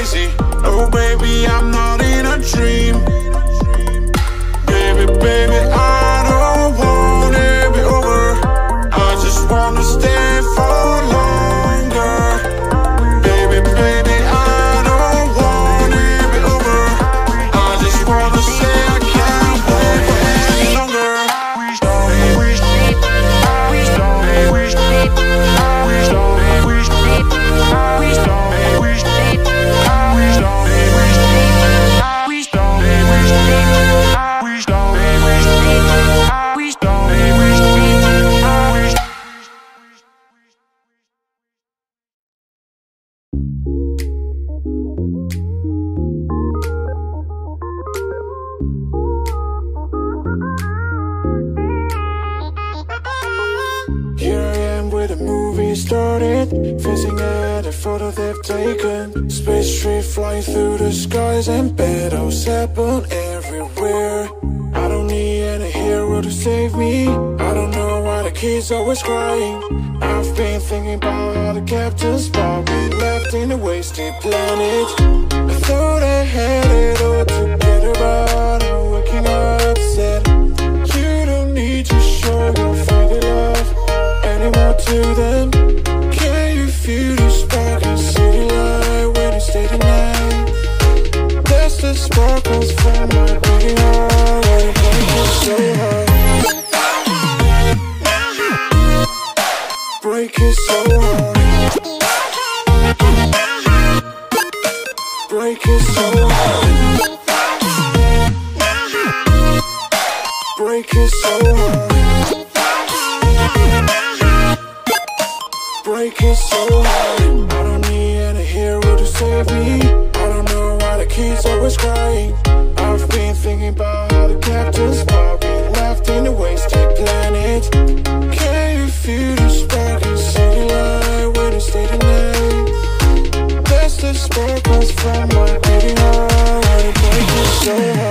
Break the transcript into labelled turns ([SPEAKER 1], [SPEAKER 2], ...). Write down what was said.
[SPEAKER 1] crazy. Oh baby, I'm not in a dream. Baby, baby, I don't want it be over. I just wanna stay for longer. Baby, baby, I don't want it be over. I just wanna say I can't wait for any longer. Started facing at a photo they've taken. Space tree flying through the skies, and battles happen everywhere. I don't need any hero to save me. I don't know why the kids always crying. I've been thinking about how the captain's spot we left in a wasted planet. I thought I had it all together, but I'm waking up sad. You don't need to show your faded love anymore to them. Can you feel the spark in city light when you stay the night? That's the sparkles from my beating heart, when it breaks so hard. Break it so hard. Break it so hard. Break it so hard. Break it so hard. I don't need any hero to save me. I don't know why the kids always crying. I've been thinking about how the captain's spot we left in a wasted planet. Can you feel the spark in city light when you stay the night? That's the sparkles from my beating heart, when it breaks so hard.